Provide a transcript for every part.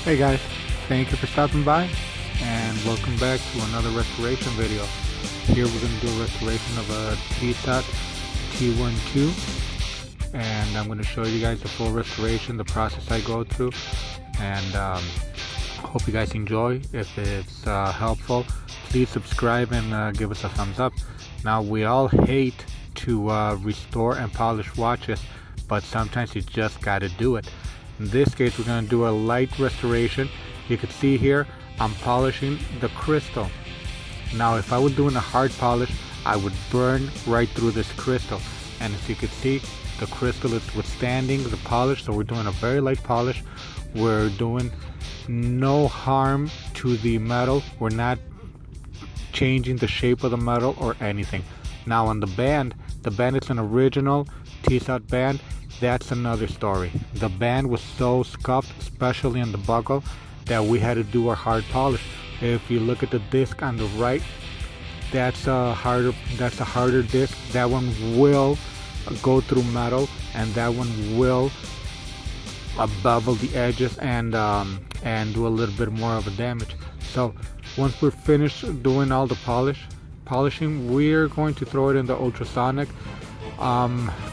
Hey guys, thank you for stopping by and welcome back to another restoration video. Here we're going to do a restoration of a Tissot T12 and I'm going to show you guys the full restoration, the process I go through, and hope you guys enjoy. If it's helpful, please subscribe and give us a thumbs up. Now, we all hate to restore and polish watches, but sometimes you just got to do it. In this case, we're going to do a light restoration. You can see here I'm polishing the crystal. Now, if I was doing a hard polish, I would burn right through this crystal, and as you can see, the crystal is withstanding the polish. So we're doing a very light polish. We're doing no harm to the metal. We're not changing the shape of the metal or anything. Now, on the band is an original Tissot band. That's another story. The band was so scuffed, especially on the buckle, that we had to do a hard polish. If you look at the disc on the right, that's a harder disc. That one will go through metal, and that one will bevel the edges and do a little bit more of a damage. So once we're finished doing all the polishing, we're going to throw it in the ultrasonic.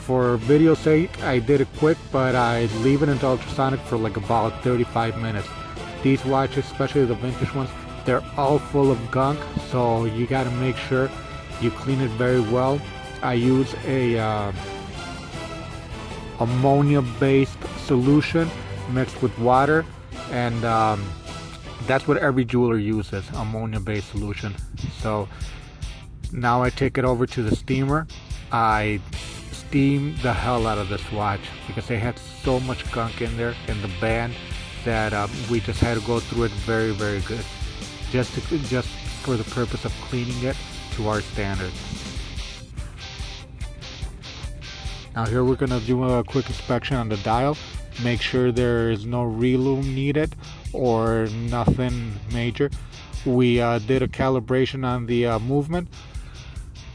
For video's sake, I did it quick, but I leave it in the ultrasonic for like about 35 minutes. These watches, especially the vintage ones, they're all full of gunk, so you got to make sure you clean it very well. I use a ammonia-based solution mixed with water, and that's what every jeweler uses, ammonia-based solution. So now I take it over to the steamer. I steam the hell out of this watch because they had so much gunk in there in the band that we just had to go through it very, very good, just for the purpose of cleaning it to our standards. Now here we're gonna do a quick inspection on the dial, make sure there is no relume needed or nothing major. We did a calibration on the movement.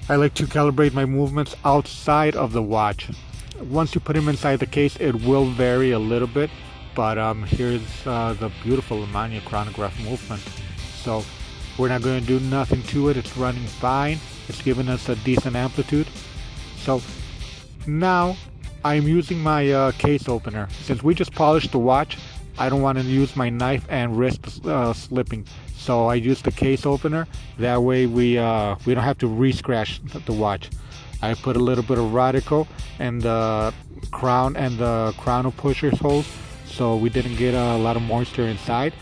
I like to calibrate my movements outside of the watch. Once you put them inside the case, it will vary a little bit, but here's the beautiful ammonia chronograph movement. So we're not going to do nothing to it. It's running fine. It's giving us a decent amplitude. So now I'm using my case opener. Since we just polished the watch, I don't want to use my knife and risk slipping. So I use the case opener. That way we don't have to re-scratch the watch. I put a little bit of Radical and the crown and the chrono pushers holes, so we didn't get a lot of moisture inside,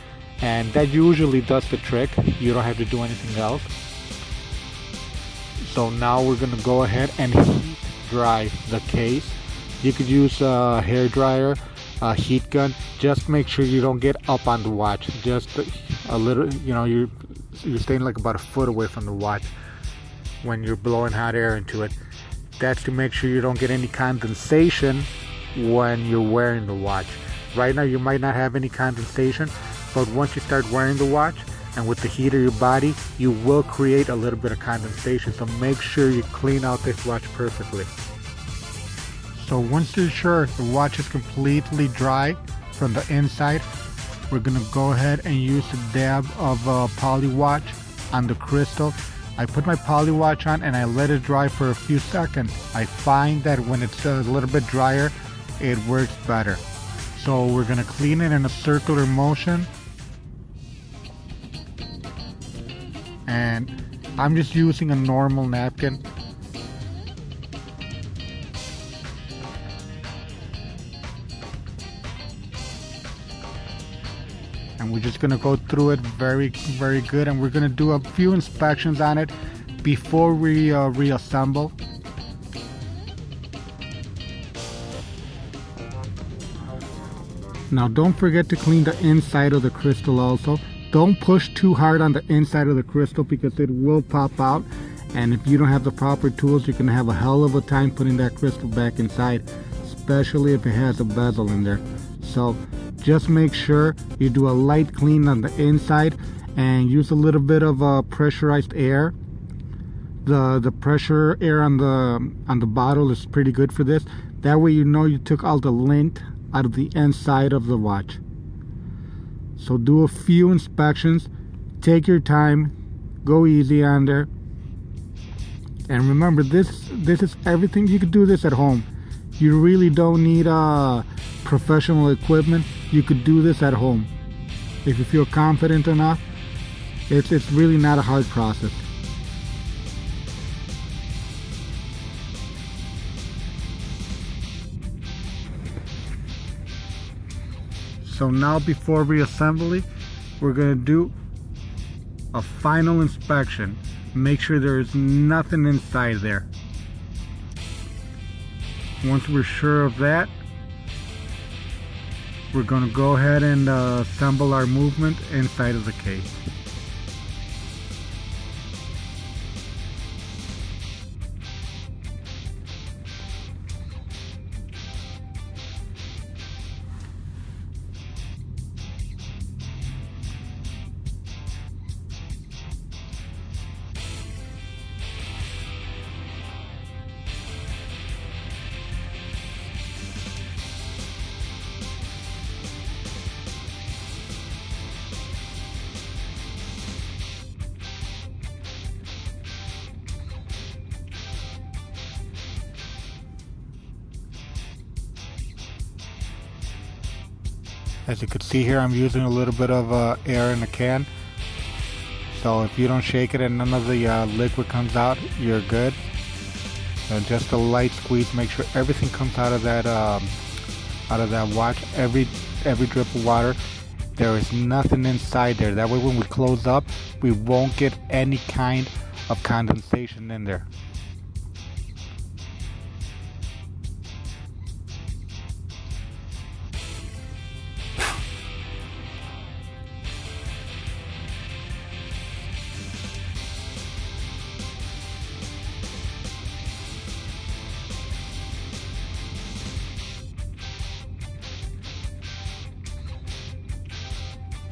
and that usually does the trick. You don't have to do anything else. So now we're gonna go ahead and heat dry the case. You could use a hair dryer, a heat gun. Just make sure you don't get up on the watch. Just a little, you're staying like about a foot away from the watch when you're blowing hot air into it. That's to make sure you don't get any condensation when you're wearing the watch. Right now you might not have any condensation, but once you start wearing the watch and with the heat of your body, you will create a little bit of condensation. So make sure you clean out this watch perfectly. So once you're sure the watch is completely dry from the inside, we're gonna go ahead and use a dab of poly watch on the crystal. I put my poly watch on and I let it dry for a few seconds. I find that when it's a little bit drier, it works better. So we're gonna clean it in a circular motion, and I'm just using a normal napkin. And we're just gonna go through it very, very good, and we're gonna do a few inspections on it before we reassemble. Now don't forget to clean the inside of the crystal also. Don't push too hard on the inside of the crystal because it will pop out, and if you don't have the proper tools, you're gonna have a hell of a time putting that crystal back inside, especially if it has a bezel in there. So just make sure you do a light clean on the inside and use a little bit of pressurized air. The pressure air on the bottle is pretty good for this. That way you know you took all the lint out of the inside of the watch. So do a few inspections, take your time, go easy on there. And remember, this is everything. You could do this at home. You really don't need professional equipment. You could do this at home if you feel confident enough. It's really not a hard process. So now, before reassembly, we're going to do a final inspection. Make sure there's nothing inside there. Once we're sure of that, we're going to go ahead and assemble our movement inside of the case. As you can see here, I'm using a little bit of air in the can. So if you don't shake it and none of the liquid comes out, you're good. So just a light squeeze, make sure everything comes out of that watch. Every drip of water. There is nothing inside there. That way, when we close up, we won't get any kind of condensation in there.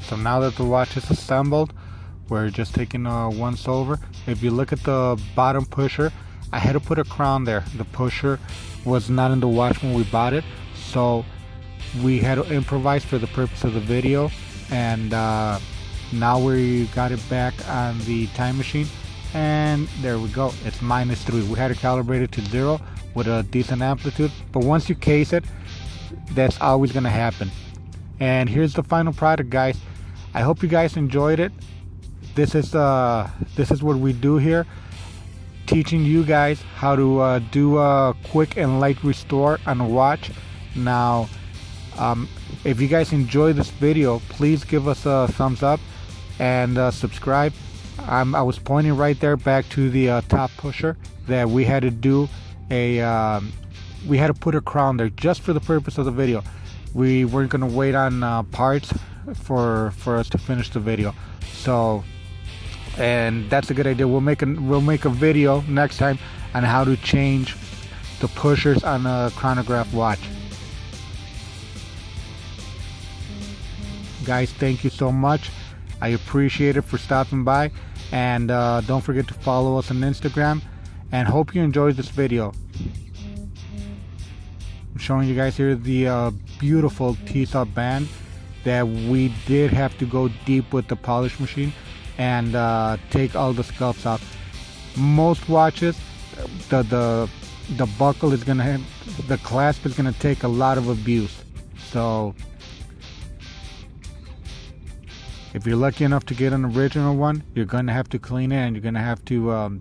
So now that the watch is assembled, we're just taking a once over. If you look at the bottom pusher, I had to put a crown there. The pusher was not in the watch when we bought it, so we had to improvise for the purpose of the video. And now we got it back on the time machine, and there we go. It's -3. We had to calibrate it to 0 with a decent amplitude, but once you case it, that's always going to happen. And here's the final product, guys. I hope you guys enjoyed it. This is what we do here, teaching you guys how to do a quick and light restore on a watch. Now, if you guys enjoy this video, please give us a thumbs up and subscribe. I was pointing right there back to the top pusher that we had to do we had to put a crown there just for the purpose of the video. We weren't going to wait on parts for us to finish the video. So, and that's a good idea. We'll make a video next time on how to change the pushers on a chronograph watch. Guys, thank you so much. I appreciate it for stopping by, and don't forget to follow us on Instagram, and hope you enjoyed this video. I'm showing you guys here the beautiful Tissot band that we did have to go deep with the polish machine and take all the scuffs out. Most watches, the buckle is gonna the clasp is gonna take a lot of abuse. So if you're lucky enough to get an original one, you're gonna have to clean it, and you're gonna have to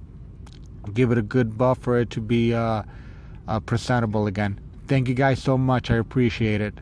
give it a good buff for it to be presentable again. Thank you guys so much. I appreciate it.